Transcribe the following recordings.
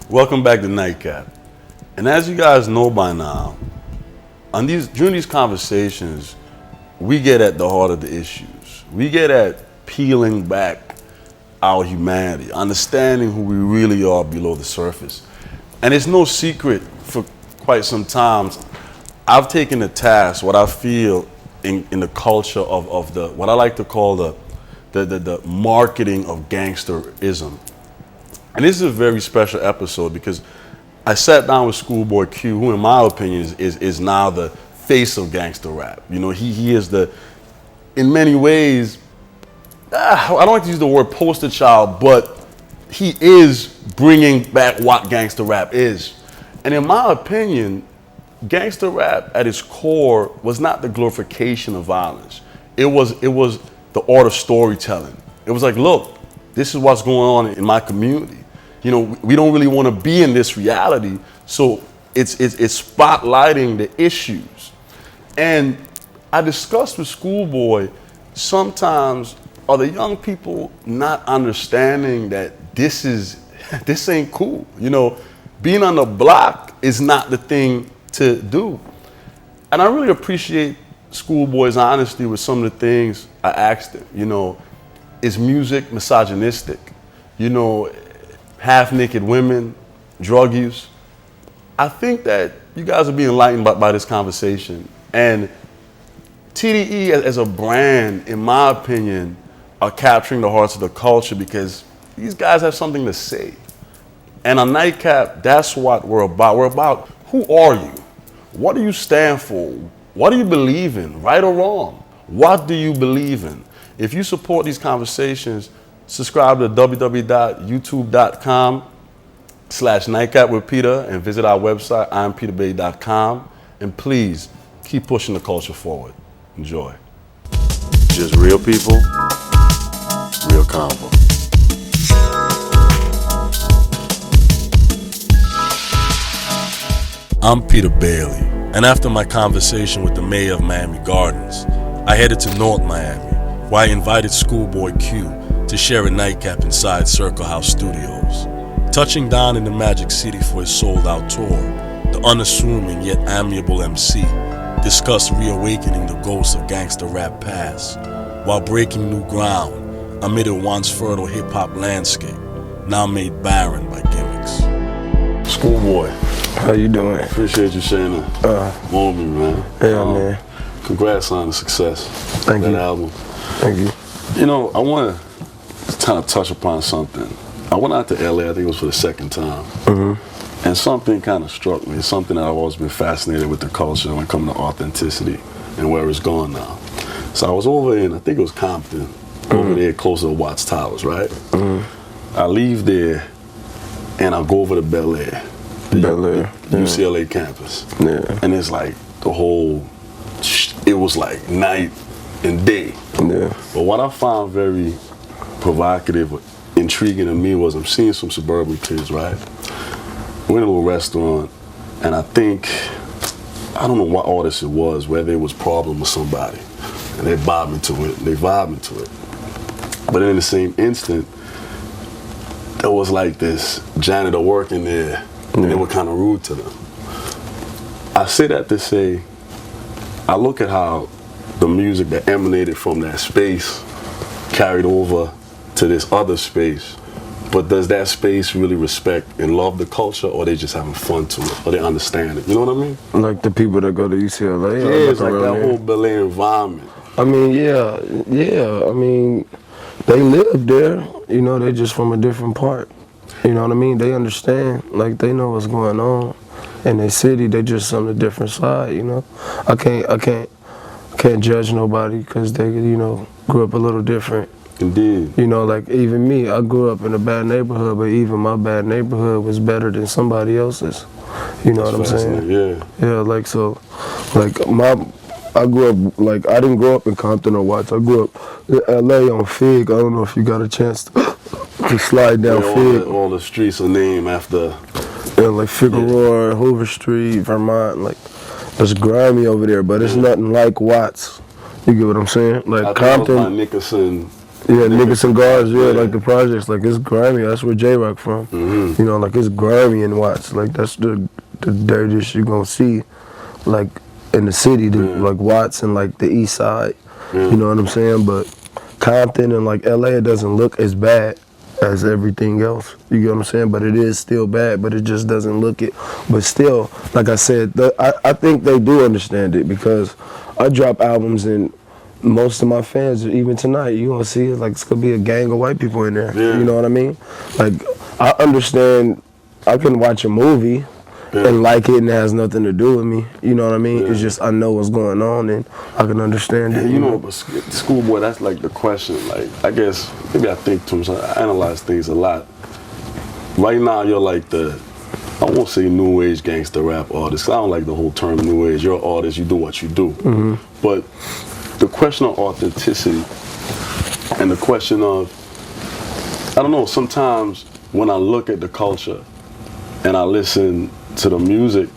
Welcome back to NiteCap. And as you guys know by now, during these conversations, we get at the heart of the issues. We get at peeling back our humanity, understanding who we really are below the surface. And it's no secret, for quite some time, I've taken to task what I feel in the culture of the, what I like to call the marketing of gangsterism. And this is a very special episode because I sat down with Schoolboy Q, who in my opinion is now the face of gangster rap. You know, he is the, in many ways, I don't like to use the word poster child, but he is bringing back what gangster rap is. And in my opinion, gangster rap at its core was not the glorification of violence. It was the art of storytelling. It was like, look, this is what's going on in my community. You know, we don't really want to be in this reality, so it's spotlighting the issues. And I discussed with Schoolboy, sometimes are the young people not understanding that this ain't cool. You know, being on the block is not the thing to do. And I really appreciate Schoolboy's honesty with some of the things I asked him. You know, is music misogynistic? You know, half-naked women, drug use. I think that you guys are being enlightened by this conversation. And TDE as a brand, in my opinion, are capturing the hearts of the culture because these guys have something to say. And on NiteCap, that's what we're about. We're about, who are you? What do you stand for? What do you believe in, right or wrong? What do you believe in? If you support these conversations, subscribe to www.youtube.com/NiteCap with Peter and visit our website, impeterbay.com. And please keep pushing the culture forward. Enjoy. Just real people, real convo. I'm Peter Bailey, and after my conversation with the mayor of Miami Gardens, I headed to North Miami, where I invited Schoolboy Q to share a nightcap inside Circle House Studios. Touching down in the Magic City for his sold-out tour, the unassuming yet amiable MC discussed reawakening the ghosts of gangster rap past, while breaking new ground amid a once fertile hip-hop landscape, now made barren by gimmicks. Schoolboy. How you doing? Appreciate you sharing a moment, man. Yeah, man. Congrats on the success Thank of you. that album. Thank you. You know, I want to kind of touch upon something. I went out to LA, I think it was for the second time. And something kind of struck me. It's something that I've always been fascinated with the culture when it comes to authenticity and where it's going now. So I was over in, I think it was Compton, over there close to Watts Towers, right? I leave there and I go over to Bel Air. UCLA campus. Yeah. And it's like the whole, it was like night and day. Yeah. But what I found very provocative, intriguing to me was I'm seeing some suburban kids, right? We're in a little restaurant, and I think, I don't know what artist it was, whether it was Problem with somebody, and they vibed into it. But in the same instant, there was like this janitor working there, and they were kind of rude to them. I say that to say, I look at how the music that emanated from that space carried over to this other space, but does that space really respect and love the culture, or they just having fun to it, or they understand it? You know what I mean? Like the people that go to UCLA? Yeah, it's like that whole Bel Air environment. I mean, yeah. I mean, they live there, you know, they just from a different part. You know what I mean? They understand, like they know what's going on in their city. They just on a different side, you know. I can't judge nobody because they, you know, grew up a little different. Indeed. You know, like even me, I grew up in a bad neighborhood, but even my bad neighborhood was better than somebody else's. You know what I'm saying? Yeah. Yeah, like so, like I grew up, like I didn't grow up in Compton or Watts. I grew up in LA on Fig. I don't know if you got a chance to slide down Fig. All the streets are named after. Yeah, like Figueroa, Hoover Street, Vermont, like it's grimy over there, but it's nothing like Watts. You get what I'm saying? Like I Compton. think Nickerson Yeah, niggas and guards, yeah, like the projects, like it's grimy. That's where J-Rock from. You know, like it's grimy in Watts. Like that's the dirtiest you gonna see, like in the city, like Watts and like the East Side. You know what I'm saying? But Compton and like LA, it doesn't look as bad as everything else. You get what I'm saying? But it is still bad, but it just doesn't look it. But still, like I said, I think they do understand it because I drop albums and most of my fans, even tonight, you gonna see it like it's gonna be a gang of white people in there. You know what I mean? Like I understand. I can watch a movie and like it, and it has nothing to do with me. You know what I mean? It's just I know what's going on and I can understand it. You know, but Schoolboy, that's like the question. Like I guess maybe I think too much. I analyze things a lot. Right now, you're like I won't say new age gangster rap artist. I don't like the whole term new age. You're an artist. You do what you do. But the question of authenticity and the question of, I don't know, sometimes when I look at the culture and I listen to the music,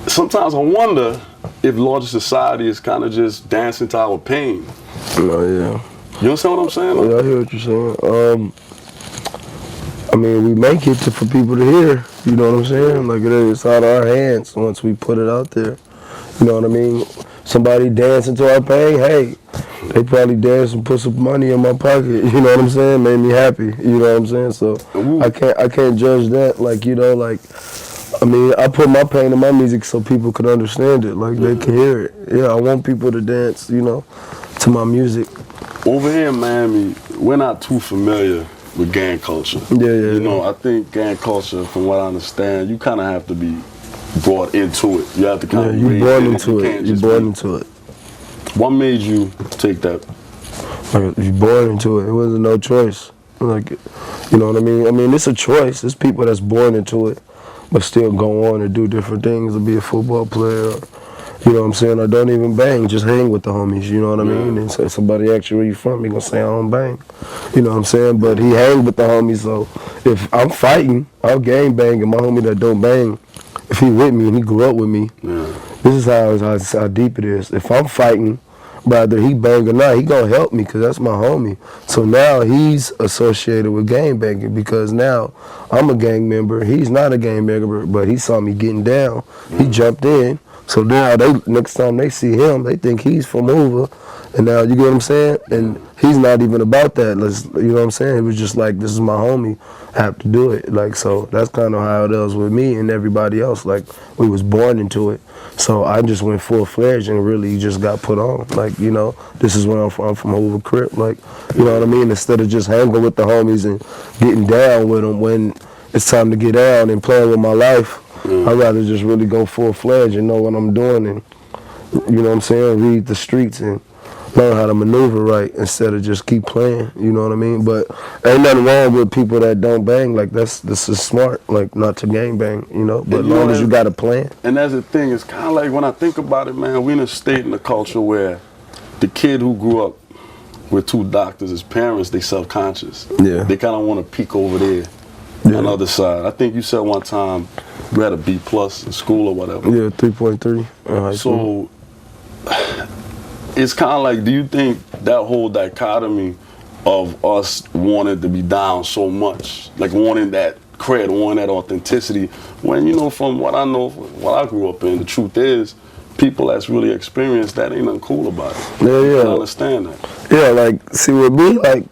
sometimes I wonder if larger society is kind of just dancing to our pain. Oh, yeah. You understand what I'm saying? Yeah, I hear what you're saying. I mean, we make it for people to hear, you know what I'm saying? Like it's out of our hands once we put it out there. You know what I mean? Somebody dancing to our pain, hey, they probably dance and put some money in my pocket, you know what I'm saying? Made me happy, you know what I'm saying? So I can't judge that, like, you know, like, I mean, I put my pain in my music so people can understand it, like they can hear it. Yeah, I want people to dance, you know, to my music. Over here in Miami, we're not too familiar with gang culture. You know, I think gang culture, from what I understand, you kind of have to be brought into it. You have to kind of you born into it. You born into it. What made you take that? Like, you born into it. It wasn't no choice. Like, you know what I mean? I mean, it's a choice. There's people that's born into it, but still go on and do different things, or be a football player, or, you know what I'm saying? Or don't even bang, just hang with the homies, you know what I mean? And so somebody asks you where you from, he gonna say I don't bang. You know what I'm saying? But he hang with the homies, so if I'm fighting, I'll gang bang, and my homie that don't bang, if he with me and he grew up with me, this is how deep it is. If I'm fighting, whether he bang or not, he gonna help me because that's my homie. So now he's associated with gang banging because now I'm a gang member. He's not a gang member, but he saw me getting down. He jumped in. So now next time they see him, they think he's from Hoover. And now, you get what I'm saying? And he's not even about that. You know what I'm saying? It was just like, this is my homie. I have to do it. Like, so that's kind of how it is with me and everybody else. Like, we was born into it. So I just went full-fledged and really just got put on. Like, you know, this is where I'm from Hoover, Crip. Like, you know what I mean? Instead of just hanging with the homies and getting down with them when it's time to get down and playing with my life, I'd rather just really go full-fledged and know what I'm doing and, you know what I'm saying, read the streets and learn how to maneuver right instead of just keep playing, you know what I mean? But ain't nothing wrong with people that don't bang. Like, this is smart, like, not to gang bang, you know? But as long as you got a plan. And that's the thing, it's kind of like, when I think about it, man, we in a state in the culture where the kid who grew up with two doctors as parents, they self-conscious. Yeah. They kind of want to peek over there on the other side. I think you said one time you had a B+ in school or whatever. Yeah, 3.3. So it's kind of like, do you think that whole dichotomy of us wanting to be down so much, like wanting that cred, wanting that authenticity, when, you know, from what I know, what I grew up in, the truth is, people that's really experienced that, ain't nothing cool about it. Yeah. I understand that. Yeah, like, see, with me, like,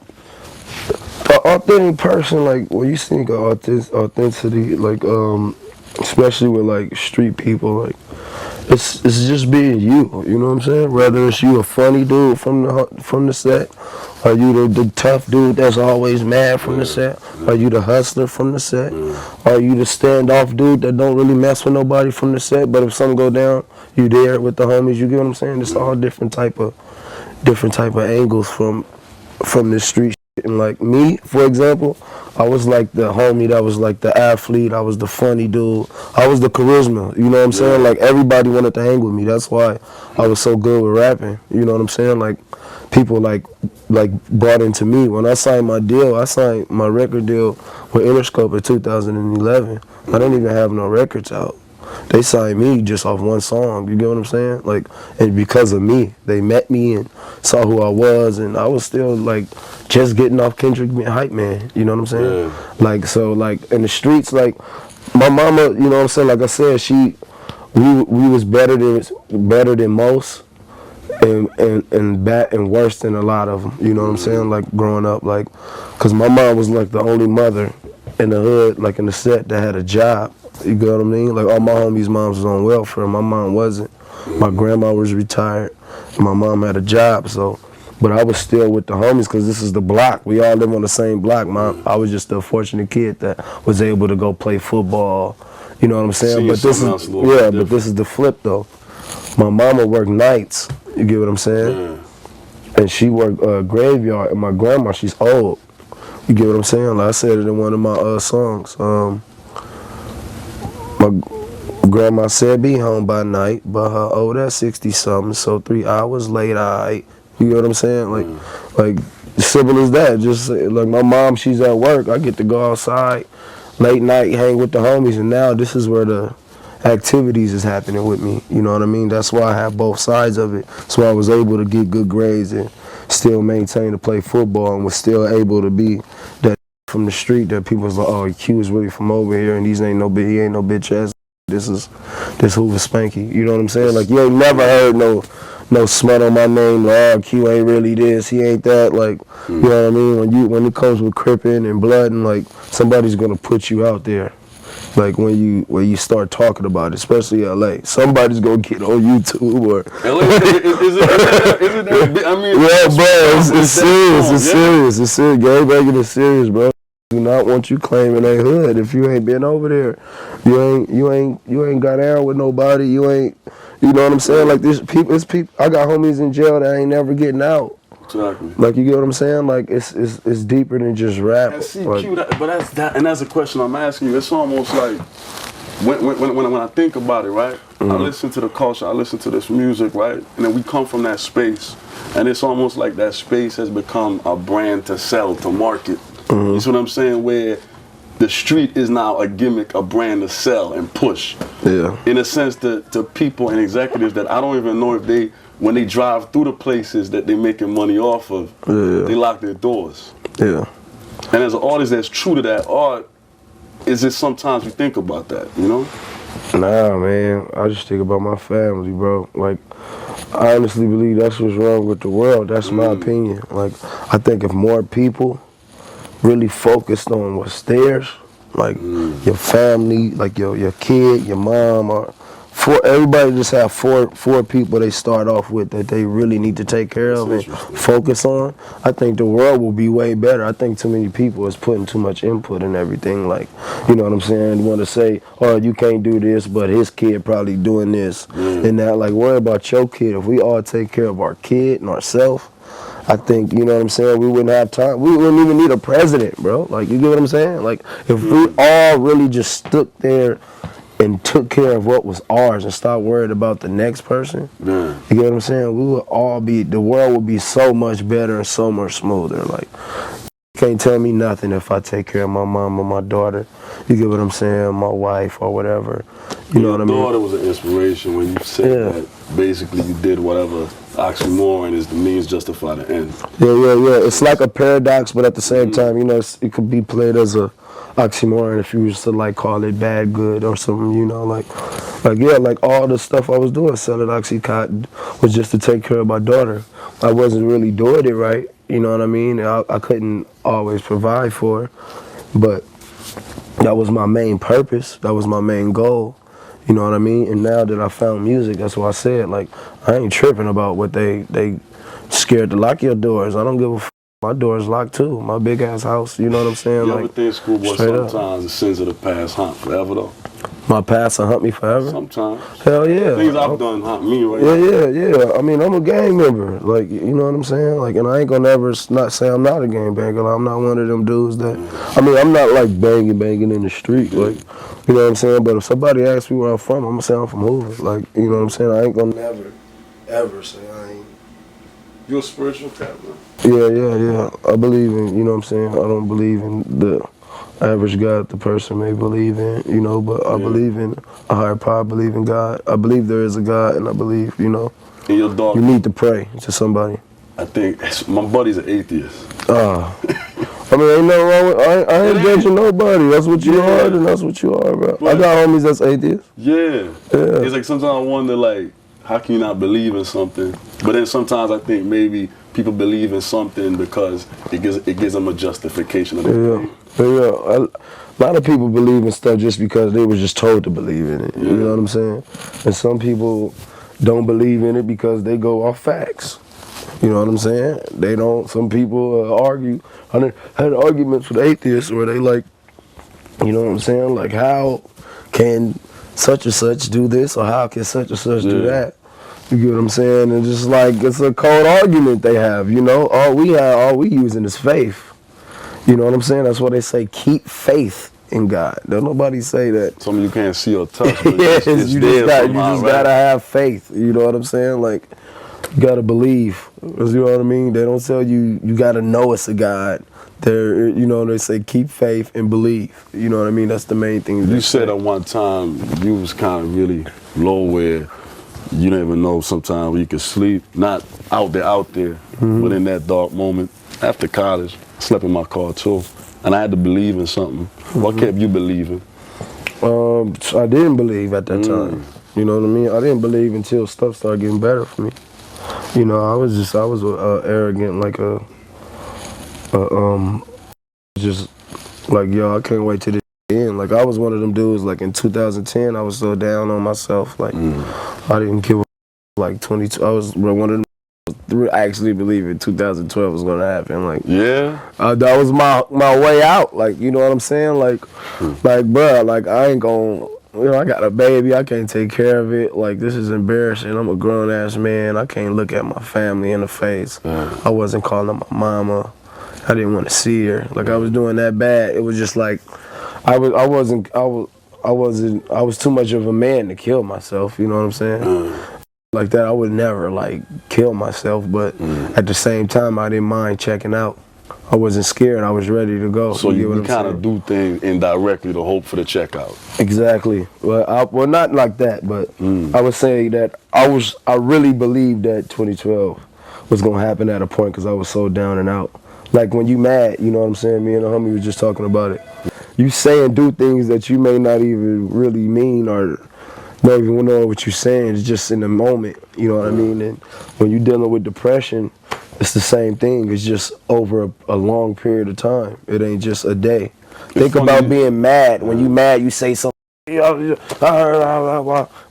an authentic person, like, when you think of authenticity, like, especially with, like, street people, like, it's just being you, you know what I'm saying? Whether it's you a funny dude from the set, or you the tough dude that's always mad from the set, or you the hustler from the set, or you the standoff dude that don't really mess with nobody from the set, but if something go down, you there with the homies, you get what I'm saying? It's all different type of angles from this street shit. And like me, for example, I was like the homie that was like the athlete, I was the funny dude, I was the charisma, you know what I'm saying? Like, everybody wanted to hang with me, that's why I was so good with rapping, you know what I'm saying? Like, people like brought into me. When I signed my record deal with Interscope in 2011. I didn't even have no records out. they signed me just off one song. You get what I'm saying? Like, and because of me, they met me and saw who I was, and I was still like just getting off Kendrick being hype man. You know what I'm saying? Yeah. Like, so like in the streets, like my mama, you know what I'm saying? Like I said, we was better than most. And bad and worse than a lot of them, you know what I'm saying? Like growing up, like, cause my mom was like the only mother in the hood, like in the set, that had a job. You get what I mean? Like all my homies' moms was on welfare. My mom wasn't. My grandma was retired. My mom had a job, so. But I was still with the homies, cause this is the block. We all live on the same block. I was just a fortunate kid that was able to go play football. You know what I'm saying? But this is but this is the flip though. My mama worked nights. You get what I'm saying? Yeah. And she worked graveyard. And my grandma, she's old. You get what I'm saying? Like I said it in one of my songs. My grandma said be home by night, but her old at 60-something, so 3 hours late, alright. You get what I'm saying? Like simple as that. Just like my mom, she's at work. I get to go outside late night, hang with the homies, and now this is where the activities is happening with me. You know what I mean? That's why I have both sides of it. That's why I was able to get good grades and still maintain to play football, and was still able to be that from the street that people was like, oh, Q is really from over here, and he ain't no bitch ass. This Hoover Spanky. You know what I'm saying? Like you ain't never heard no smut on my name. Oh, Q ain't really this. He ain't that. Like you know what I mean? When it comes with cripping and blood, and like somebody's gonna put you out there. Like when you start talking about it, especially LA, somebody's gonna get on YouTube or. LA, is it that? I mean, yeah, bro, it's serious. It's serious. Gangbanging is serious, bro. Do not want you claiming a hood if you ain't been over there. You ain't got down with nobody. You ain't. You know what I'm saying? Like this people. It's people. I got homies in jail that ain't never getting out. Exactly. Like you get what I'm saying? Like it's deeper than just rap. And see, like, Q, and that's a question I'm asking you. It's almost like when I think about it, right? I listen to the culture, I listen to this music, right? And then we come from that space, and it's almost like that space has become a brand to sell, to market. You see what I'm saying? Where the street is now a gimmick, a brand to sell and push. Yeah. In a sense, to people and executives that I don't even know if when they drive through the places that they're making money off of, they lock their doors. Yeah. And as an artist that's true to that art, is it sometimes you think about that, you know? Nah, man. I just think about my family, bro. Like, I honestly believe that's what's wrong with the world. That's my opinion. Like, I think if more people really focused on what's theirs, like your family, like your kid, your mom, or everybody just have four people they start off with that they really need to take care of and focus on, I think the world will be way better. I think too many people is putting too much input in everything. Like, you know what I'm saying? You want to say, oh, you can't do this, but his kid probably doing this and that. Like, worry about your kid. If we all take care of our kid and ourselves, I think, you know what I'm saying, we wouldn't have time. We wouldn't even need a president, bro. Like, you get what I'm saying? Like, if we all really just stood there and took care of what was ours and stopped worried about the next person, you get what I'm saying? We would all the world would be so much better and so much smoother. Like, you can't tell me nothing if I take care of my mom or my daughter. You get what I'm saying? My wife or whatever. You know what I mean? Your daughter was an inspiration when you said that basically you did whatever oxymoron is the means justify the end. Yeah. It's like a paradox, but at the same time, you know, it could be played as a oxymoron if you was to like call it bad good or something, you know, like all the stuff I was doing, selling Oxycontin, was just to take care of my daughter. I wasn't really doing it right, you know what I mean? I couldn't always provide for her, but that was my main purpose. That was my main goal. You know what I mean? And now that I found music, that's what I said. Like, I ain't tripping about what they scared to lock your doors. I don't give a f. My door's locked too. My big ass house. You know what I'm saying? You like, ever think, Schoolboy, sometimes the sins of the past haunt forever though? My past will hunt me forever? Sometimes. Hell yeah. Things I've done hunt me right Yeah. I mean, I'm a gang member. Like, you know what I'm saying? Like, and I ain't gonna never not say I'm not a gang banger. Like, I'm not one of them dudes that, I mean, I'm not like banging in the street. Like, you know what I'm saying? But if somebody asks me where I'm from, I'm gonna say I'm from Hoover. Like, you know what I'm saying? I ain't gonna never, ever say I ain't. You're a spiritual cat, man. Yeah. I believe in, you know what I'm saying? I don't believe in the average God the person may believe in, you know, but I believe in a higher power, I believe in God. I believe there is a God, and I believe, you know, And your dog, you need to pray to somebody. I think my buddy's an atheist. I mean, ain't nothing wrong with, I ain't judging nobody. That's what you are, and that's what you are, bro. I got homies that's atheists. Yeah. It's like sometimes I wonder, like, how can you not believe in something? But then sometimes I think maybe people believe in something because it gives them a justification of their faith. A lot of people believe in stuff just because they were just told to believe in it. You know what I'm saying? And some people don't believe in it because they go off facts. You know what I'm saying? They don't. Some people argue. I had arguments with atheists where they like, you know what I'm saying? Like, how can such and such do this, or how can such and such do that? You get what I'm saying? And just like, it's a cold argument they have. You know, all we using is faith. You know what I'm saying? That's why they say keep faith in God. Don't nobody say that. Something you can't see or touch. But Yes, it's you there just gotta have faith. You know what I'm saying? Like, you gotta believe. You know what I mean? They don't tell you you gotta know it's a God. They're, you know, they say keep faith and believe. You know what I mean? That's the main thing. You said at one time you was kind of really low where you didn't even know sometimes where you could sleep. Not out there, but in that dark moment after college, I slept in my car too. And I had to believe in something. What kept you believing? I didn't believe at that time. You know what I mean? I didn't believe until stuff started getting better for me. You know, I was arrogant, like just like, yo, I can't wait till this end. Like, I was one of them dudes, like in 2010, I was so down on myself. Like, I didn't give a like 22. I was one of them actually believe in 2012 was gonna happen. Like, that was my way out. Like, you know what I'm saying? Like, bruh, like, I ain't gonna. You know, I got a baby, I can't take care of it. Like, this is embarrassing. I'm a grown-ass man. I can't look at my family in the face. I wasn't calling my mama. I didn't want to see her. Like, I was doing that bad. It was just like, I was too much of a man to kill myself, you know what I'm saying? Like that, I would never, like, kill myself, but at the same time, I didn't mind checking out. I wasn't scared. I was ready to go. So you kind of do things indirectly to hope for the checkout. Exactly. Well, not like that, but I would say that I really believed that 2012 was gonna happen at a point because I was so down and out. Like, when you mad, you know what I'm saying? Me and the homie was just talking about it. You say and do things that you may not even really mean or don't even know what you're saying. It's just in the moment, you know what I mean? And when you're dealing with depression, it's the same thing. It's just over a long period of time. It ain't just a day. Think about being mad. When you mad, you say something. Or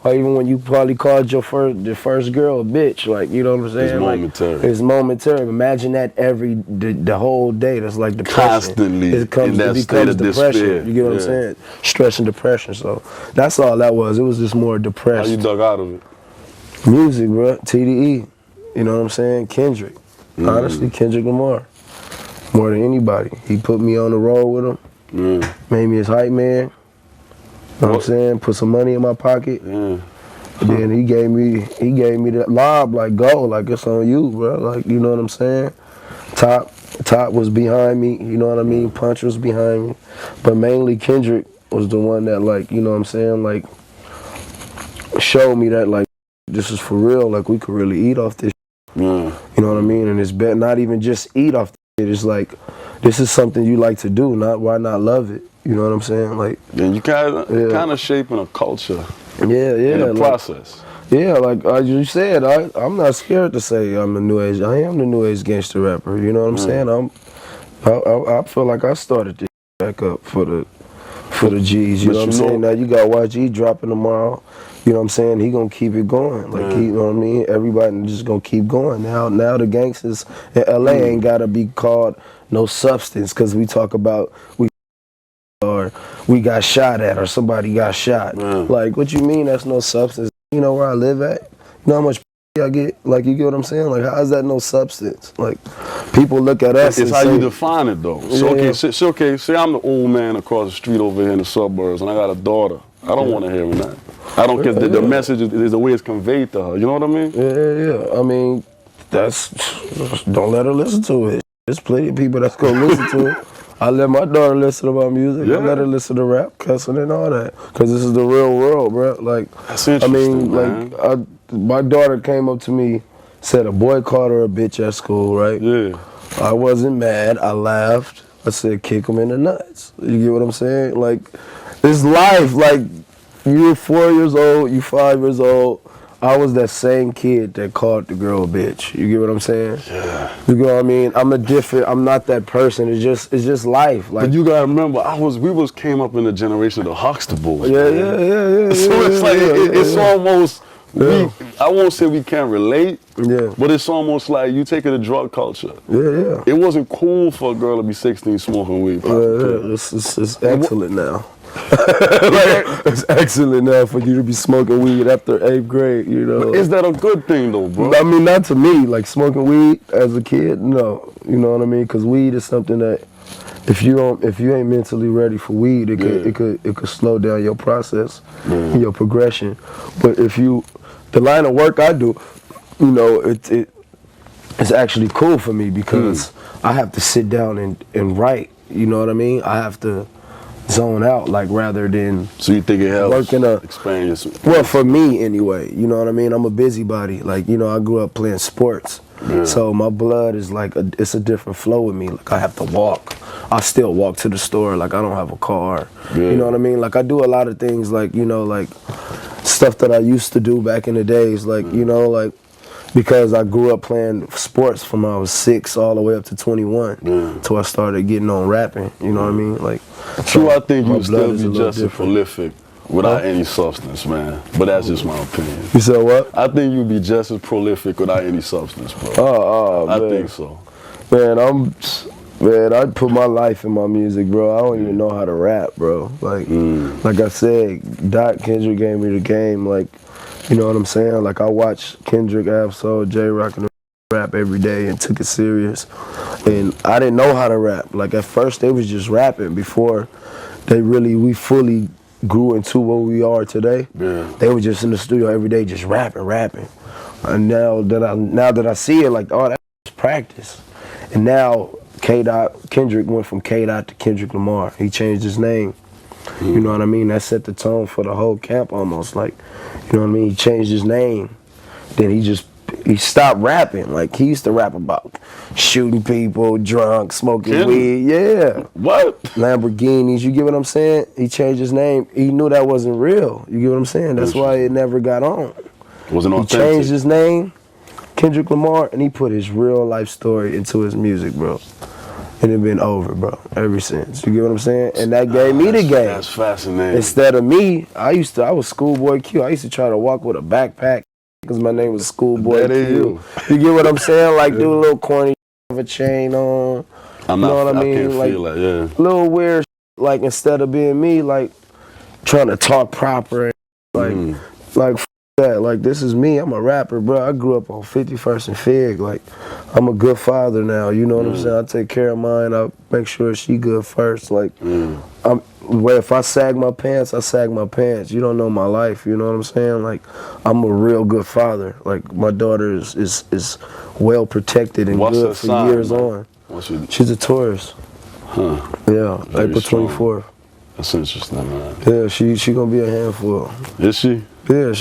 even when you probably called your first girl a bitch. Like, you know what I'm saying? It's momentary. Like, it's momentary. Imagine that the whole day. That's like depression. Constantly in that state of despair. You get what I'm saying? Stress and depression. So that's all that was. It was just more depressed. How you dug out of it? Music, bro. TDE. You know what I'm saying? Kendrick. Honestly, Kendrick Lamar. More than anybody. He put me on the road with him. Made me his hype man. You know what I'm saying? Put some money in my pocket. And then he gave me that lob, like, go, like, it's on you, bro. Like, you know what I'm saying? Top was behind me, you know what I mean? Punch was behind me. But mainly Kendrick was the one that, like, you know what I'm saying, like, showed me that, like, this is for real, like, we could really eat off this. You know what I mean? And it's better not even just eat off it. It's like, this is something you like to do, why not love it? You know what I'm saying? Like, and you kind of shaping a culture. In the process. Like you said, I'm not scared to say I'm a new age. I am the new age gangster rapper. You know what I'm saying? I feel like I started this back up for the G's. You know what I'm saying? Now you got YG dropping tomorrow. You know what I'm saying? He gonna keep it going. Like, you know what I mean? Everybody just gonna keep going. Now the gangsters in LA ain't gotta be called no substance, because we talk about we got shot at, or somebody got shot. Like, what you mean that's no substance? You know where I live at? You know how much I get? Like, you get what I'm saying? Like, how is that no substance? Like, people look at us It's how you define it, though. So, okay, say I'm the old man across the street over here in the suburbs, and I got a daughter. I don't want to hear that. I don't care. The message is the way it's conveyed to her. You know what I mean? Yeah. I mean, don't let her listen to it. There's plenty of people that's gonna listen to it. I let my daughter listen to my music. Yeah. I let her listen to rap, cussing, and all that. Because this is the real world, bro. Like, That's interesting, man. my daughter came up to me, said a boy called her a bitch at school, right? Yeah. I wasn't mad. I laughed. I said, kick him in the nuts. You get what I'm saying? Like, it's life. Like, you're 4 years old, you 5 years old. I was that same kid that called the girl a bitch. You get what I'm saying? Yeah. You know what I mean? I'm not that person. It's just life. Like, But you gotta remember, we came up in the generation of the Huxtables. yeah. So it's like it's almost I won't say we can't relate. Yeah. But it's almost like you take it to drug culture. Yeah. It wasn't cool for a girl to be 16 smoking weed. Yeah. It's excellent now. Like, it's excellent now for you to be smoking weed after 8th grade, you know. But is that a good thing though, bro? I mean, not to me. Like, smoking weed as a kid, no. You know what I mean? Because weed is something that if you ain't mentally ready for weed, it could slow down your process, and your progression. But the line of work I do, you know, it's actually cool for me because I have to sit down and write. You know what I mean? I have to zone out, like, rather than. So you think it helps expand your? Well, for me anyway. You know what I mean? I'm a busybody. Like, you know, I grew up playing sports, so my blood is like it's a different flow with me. Like, I have to walk. I still walk to the store. Like, I don't have a car. Yeah. You know what I mean? Like, I do a lot of things. Like, you know, like stuff that I used to do back in the days. Like, you know, like. Because I grew up playing sports from when I was 6 all the way up to 21, till I started getting on rapping. You know what I mean? Like, True, I think you still be just as different. prolific without any substance, man. But that's just my opinion. You said what? I think you'd be just as prolific without any substance, bro. Oh, I man. think so. Man, I put my life in my music, bro. I don't even know how to rap, bro. Like I said, Doc Kendrick gave me the game. Like, you know what I'm saying? Like, I watched Kendrick, Absol, J-Rock, and rap every day and took it serious. And I didn't know how to rap. Like, at first, they was just rapping before we fully grew into what we are today. Yeah. They were just in the studio every day just rapping. And now that I see it, like, oh, that's practice. And now Kendrick went from K-Dot to Kendrick Lamar. He changed his name. You know what I mean? That set the tone for the whole camp almost. Like, you know what I mean? He changed his name. Then he stopped rapping. Like, he used to rap about shooting people, drunk, smoking weed. Yeah. What? Lamborghinis. You get what I'm saying? He changed his name. He knew that wasn't real. You get what I'm saying? That's why it never got on. Wasn't authentic. He changed his name, Kendrick Lamar, and he put his real life story into his music, bro. And it been over, bro, ever since. You get what I'm saying? And that gave me the game. That's fascinating. Instead of me, I was Schoolboy Q. I used to try to walk with a backpack because my name was Schoolboy Q. You get what I'm saying? Like, do a little corny, have a chain on. You know what I mean? I can't feel that, yeah. Little weird, like, instead of being me, like, trying to talk proper and, like, that. Like, this is me. I'm a rapper, bro. I grew up on 51st and Fig. Like, I'm a good father now. You know what I'm saying? I take care of mine. I make sure she good first. Like, if I sag my pants, I sag my pants. You don't know my life. You know what I'm saying? Like, I'm a real good father. Like, my daughter is well protected and good for years on. She's a Taurus. Huh. Yeah, April 24th. That's interesting, man. Yeah, she gonna be a handful. Is she? Yeah,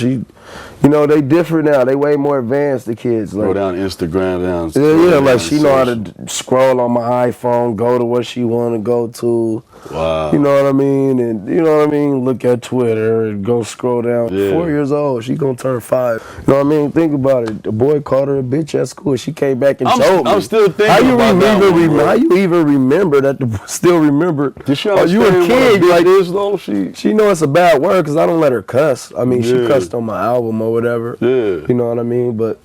you know, they different now. They way more advanced, the kids. Like, go down Instagram, Yeah, like, she know how to scroll on my iPhone, go to where she want to go to. Wow. You know what I mean? And, you know what I mean? Look at Twitter and go scroll down. 4 years old, she gonna turn 5. You know what I mean? Think about it. The boy called her a bitch at school. She came back and told me. I'm still thinking about that one, how you even remember that? Still remember? Did she Are you a kid? Like this though? She know it's a bad word because I don't let her cuss. I mean, she cussed on my album or whatever. Yeah. You know what I mean? But,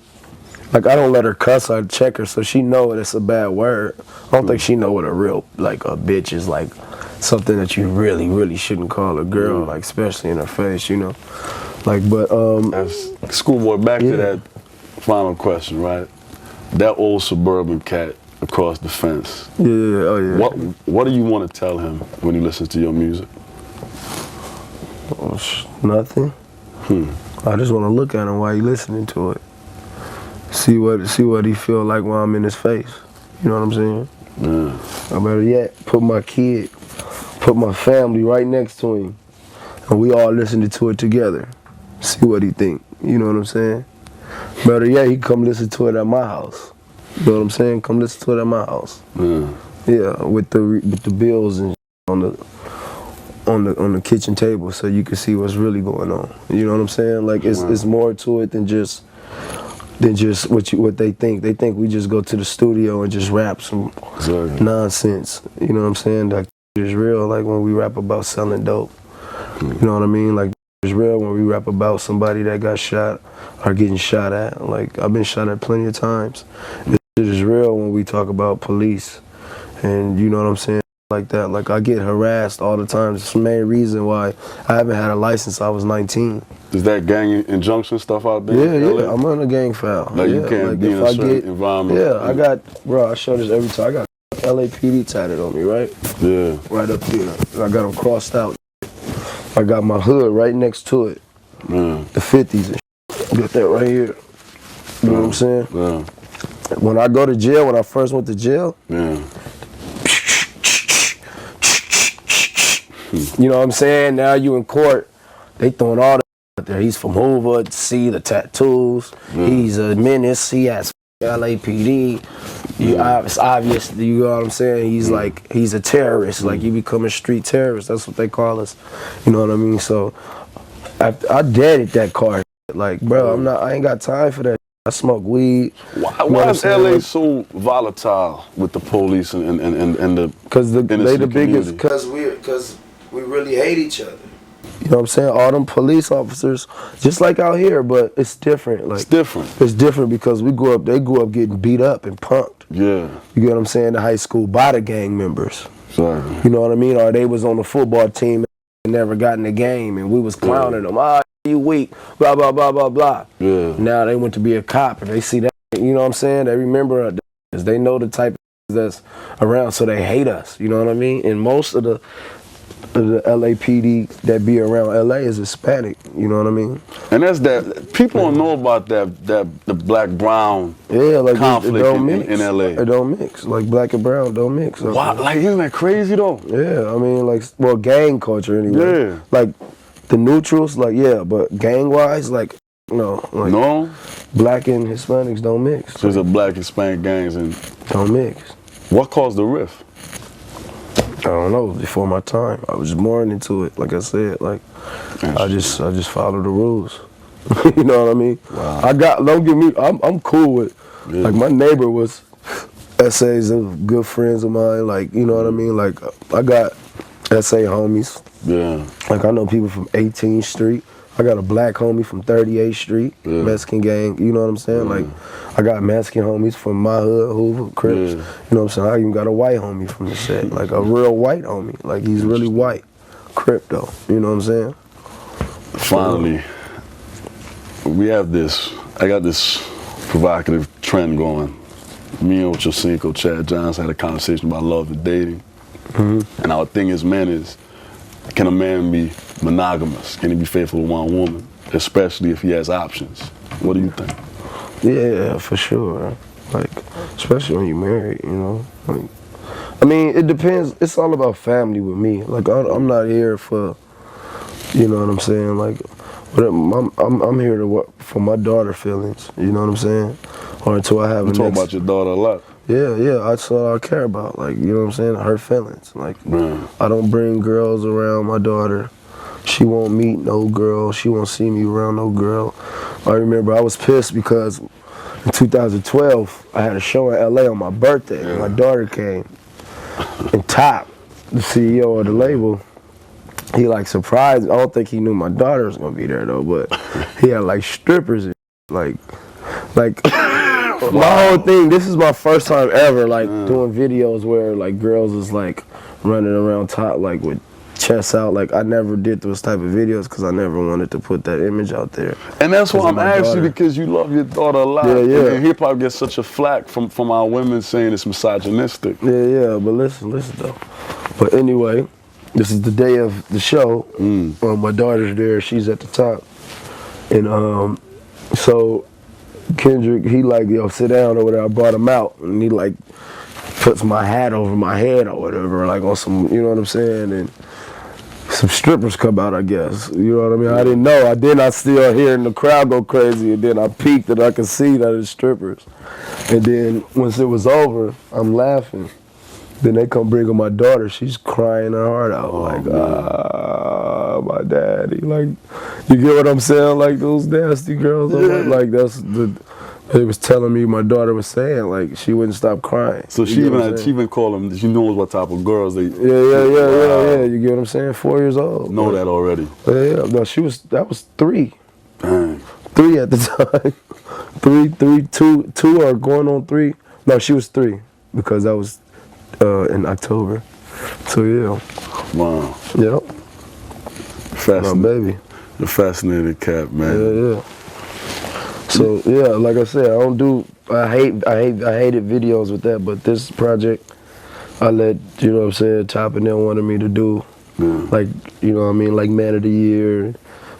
like, I don't let her cuss. I check her, so she know it's a bad word. I don't think she know what a real, like, a bitch is, like, something that you really, really shouldn't call a girl, like, especially in her face, you know? Like, but, As Schoolboy, back to that final question, right? That old suburban cat across the fence. Yeah, oh yeah. What do you want to tell him when he listens to your music? Nothing. I just want to look at him while he listening to it. See what he feel like while I'm in his face. You know what I'm saying? Yeah. Or better yet, put my kid, put my family right next to him, and we all listened to it together. See what he think. You know what I'm saying? Better yet, he come listen to it at my house. You know what I'm saying? Come listen to it at my house. Yeah, with the bills and on the kitchen table, so you can see what's really going on. You know what I'm saying? Like it's more to it than just what they think. They think we just go to the studio and just rap some nonsense. You know what I'm saying? Like it's real. Like when we rap about selling dope. You know what I mean? Like it's real when we rap about somebody that got shot or getting shot at. Like I've been shot at plenty of times. It is real when we talk about police, and you know what I'm saying? Like that. Like I get harassed all the time. It's the main reason why I haven't had a license since I was 19. Is that gang injunction stuff out there? Yeah, I'm on a gang file. Like you can't like be in a certain environment. Yeah, I got, bro, I show this every time. I got LAPD tatted on me, right? Yeah. Right up here. I got them crossed out. I got my hood right next to it. Yeah. The 50s and shit. Got that right here. You know what I'm saying? Yeah. When I go to jail, when I first went to jail, you know what I'm saying? Now you in court, they throwing all that out there. He's from Hoover, see the tattoos. He's a menace. He has LAPD. It's obvious, you know what I'm saying? He's like, he's a terrorist. Like you become a street terrorist. That's what they call us. You know what I mean? So I deaded that car. Like, bro, I ain't got time for that. I smoke weed. Why is LA so volatile with the police and the? Because they the biggest. Because we really hate each other. You know what I'm saying? All them police officers, just like out here, but it's different. Like it's different. It's different because they grew up getting beat up and punked. Yeah. You get what I'm saying? In high school by the gang members. Sorry. You know what I mean? Or they was on the football team and never got in the game, and we was clowning them. You weak, blah, blah, blah, blah, blah. Yeah. Now they went to be a cop, and they see that, you know what I'm saying? They remember us, because they know the type of that's around, so they hate us, you know what I mean? And most of the LAPD that be around LA is Hispanic, you know what I mean? And that's that, people don't know about the black-brown like conflict it don't mix. in LA. It don't mix, like black and brown don't mix. Okay? Wow, like isn't that crazy though? Yeah, I mean like, well, gang culture anyway. Yeah. Like, the neutrals, like, yeah, but gang-wise, like, no. Like, no? Black and Hispanics don't mix. So there's a black Hispanic gangs and... Don't mix. What caused the rift? I don't know, before my time. I was born into it, like I said. Like, I just follow the rules. You know what I mean? Wow. Don't get me, I'm cool with, like, my neighbor was essays of good friends of mine, like, you know what I mean? Like, I got essay homies. Yeah. Like I know people from 18th Street. I got a black homie from 38th Street, Mexican gang, you know what I'm saying? Like I got Mexican homies from my hood, Hoover, Crips. You know what I'm saying? I even got a white homie from the set, like a real white homie. Like he's really white. Crip though, you know what I'm saying? Finally, I got this provocative trend going. Me and Ocho Cinco, Chad Johnson had a conversation about love and dating. And our thing as men is, can a man be monogamous? Can he be faithful to one woman? Especially if he has options. What do you think? Yeah, for sure. Like, especially when you're married, you know? Like, I mean, it depends. It's all about family with me. Like, I'm not here for, you know what I'm saying? Like, but I'm here to work for my daughter's feelings, you know what I'm saying? Or until I have You talk about your daughter a lot. Yeah, that's all I care about. Like, you know what I'm saying? Her feelings. Like, I don't bring girls around my daughter. She won't meet no girl. She won't see me around no girl. I remember I was pissed because in 2012, I had a show in LA on my birthday. Yeah. My daughter came. And Top, the CEO of the label, he like surprised. I don't think he knew my daughter was gonna be there though, but he had like strippers and like my whole thing, this is my first time ever like doing videos where like girls is like running around top like with chests out. Like I never did those type of videos because I never wanted to put that image out there. And that's why I'm asking you, because you love your daughter a lot. Yeah. And hip hop gets such a flack from our women saying it's misogynistic. Yeah, but listen though. But anyway, this is the day of the show. My daughter's there, she's at the top. And so Kendrick, he like, yo, sit down over there. I brought him out, and he like puts my hat over my head or whatever, like on some, you know what I'm saying, and some strippers come out, I guess. You know what I mean? I didn't know. I still hearing the crowd go crazy, and then I peeked and I could see that it's strippers. And then once it was over, I'm laughing. Then they come bring her my daughter. She's crying her heart out, my daddy. Like, you get what I'm saying? Like those nasty girls. Like that's the. They was telling me, my daughter was saying, like, she wouldn't stop crying. So she even called them, she knows what type of girls they... Yeah, you get what I'm saying? 4 years old. Know that already. Yeah, no, that was 3. Dang. 3 at the time. 2 are going on 3. No, she was 3, because that was in October. So, yeah. Wow. Yep. Fascinating. My baby. The fascinating cat, man. Yeah. So yeah, like I said, I hated videos with that, but this project, I let, you know what I'm saying, Top and them wanted me to do, like, you know what I mean, like Man of the Year,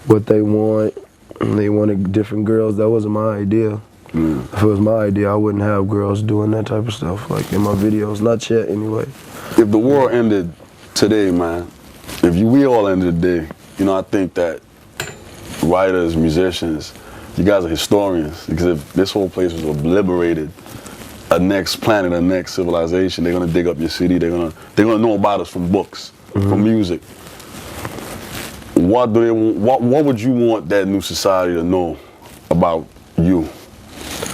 what they want, and they wanted different girls. That wasn't my idea. If it was my idea, I wouldn't have girls doing that type of stuff, like in my videos, not yet anyway. If the world ended today, man, we all ended today, you know, I think that writers, musicians, you guys are historians, because if this whole place was obliterated, a next planet, a next civilization, they're gonna dig up your city. They're gonna know about us from books, from music. What would you want that new society to know about you?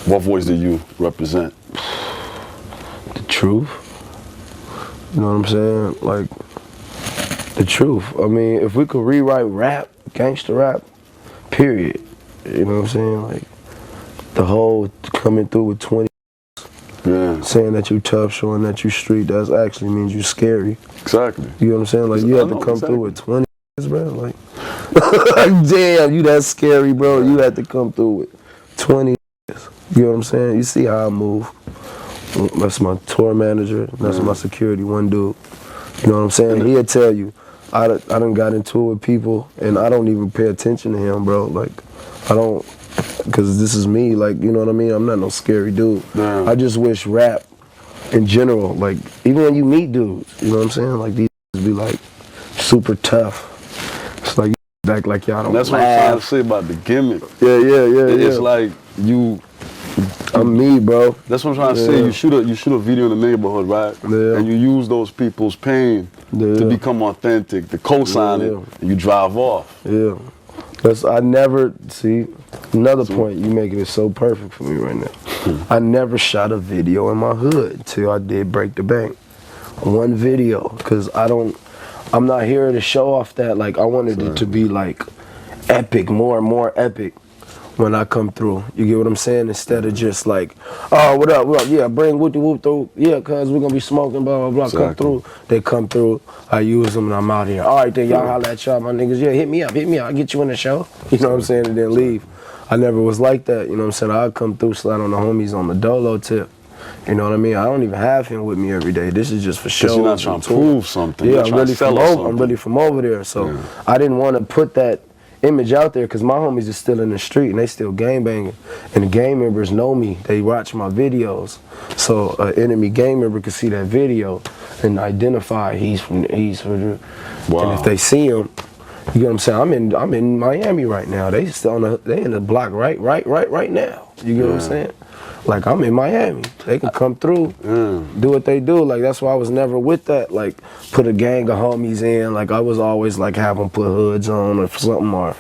What voice do you represent? The truth. You know what I'm saying? Like, the truth. I mean, if we could rewrite rap, gangsta rap, period. You know what I'm saying? Like, the whole coming through with 20, saying that you tough, showing that you street, that actually means you scary. Exactly. You know what I'm saying? Like, you have to come through with 20, bro. Like, damn, you that scary, bro. You have to come through with 20. You know what I'm saying? You see how I move. That's my tour manager. That's my security, one dude. You know what I'm saying? He'll tell you, I done got into it with people, and I don't even pay attention to him, bro. Like, I don't, because this is me, like, you know what I mean? I'm not no scary dude. I just wish rap, in general, like, even when you meet dudes, you know what I'm saying? Like, these be like, super tough. It's like, you act like y'all don't That's laugh. what I'm trying to say about the gimmick. Yeah. It's like, I'm me, bro. That's what I'm trying to say. You shoot a video in the neighborhood, right? Yeah. And you use those people's pain to become authentic, to co-sign it, and you drive off. Yeah. I never, see, another point, you making it so perfect for me right now. I never shot a video in my hood till I did Break the Bank. One video, because I'm not here to show off that, like, I wanted it to be like epic, more and more epic when I come through. You get what I'm saying? Instead of just like, oh, what up, yeah, bring whoop-de-whoop through, yeah, cuz we're gonna be smoking, blah, blah, blah, come through. They come through, I use them, and I'm out here. All right, then y'all holla at y'all, my niggas, yeah, hit me up, I'll get you in the show. You know what I'm saying? And then leave. I never was like that, you know what I'm saying? I'd come through, slide on the homies on the dolo tip. You know what I mean? I don't even have him with me every day. This is just for show. You're not trying to prove something. Yeah, I'm really from over there, so I didn't want to put that image out there, because my homies is still in the street and they still gang banging, and the gang members know me. They watch my videos, so an enemy gang member could see that video and identify he's from the. Wow. And if they see him, you know what I'm saying? I'm in Miami right now. They still they in the block right now. You get what I'm saying? Like, I'm in Miami. They can come through, do what they do. Like, that's why I was never with that. Like, put a gang of homies in. Like, I was always like, have them put hoods on or something. Or,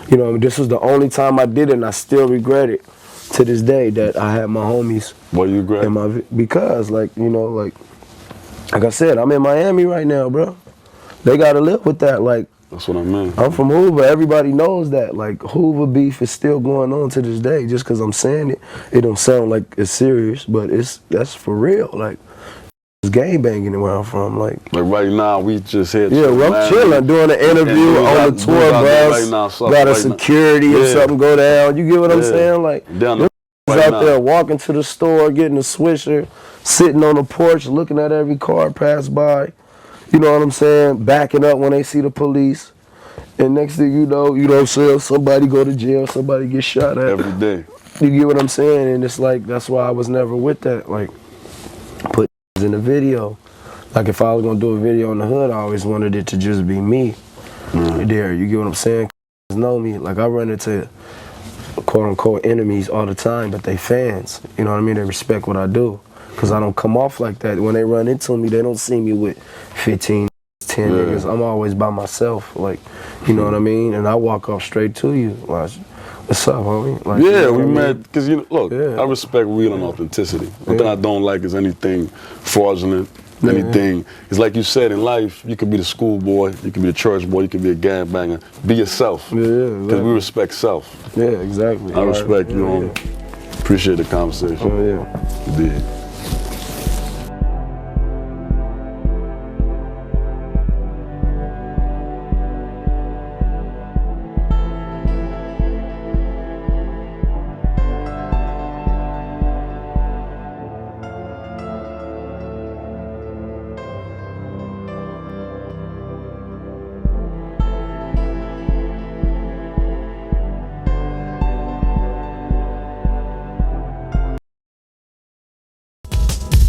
you know, this was the only time I did it, and I still regret it to this day that I had my homies. What do you regret? Because, like, you know, like I said, I'm in Miami right now, bro. They got to live with that. Like, that's what I mean. I'm from Hoover. Everybody knows that. Like, Hoover beef is still going on to this day. Just because I'm saying it, it don't sound like it's serious, but that's for real. Like, it's gang banging where I'm from. Like right now, we just here. Yeah, I'm chilling, doing an interview on the tour bus. Got a security or something go down. You get what I'm saying? Like, out there walking to the store, getting a swisher, sitting on the porch, looking at every car pass by. You know what I'm saying? Backing up when they see the police. And next thing you know what I'm saying? Somebody go to jail, somebody get shot at. Every day. You get what I'm saying? And it's like, that's why I was never with that. Like, put in the video. Like if I was gonna do a video in the hood, I always wanted it to just be me there. You get what I'm saying? Know me. Like I run into quote unquote enemies all the time, but they fans. You know what I mean? They respect what I do. Cause I don't come off like that. When they run into me, they don't see me with 15, 10 niggas. I'm always by myself. Like, you know what I mean? And I walk off straight to you. Like, what's up, homie? Like, yeah, you know we what I met, mean? because look, I respect real and authenticity. One thing I don't like is anything fraudulent, anything. It's like you said in life, you could be the schoolboy, you could be a church boy, you could be a gangbanger. Be yourself. Because we respect self. Yeah, exactly. I respect you, homie. Appreciate the conversation. Oh, yeah. You did.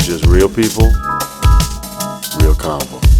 Just real people, real convo.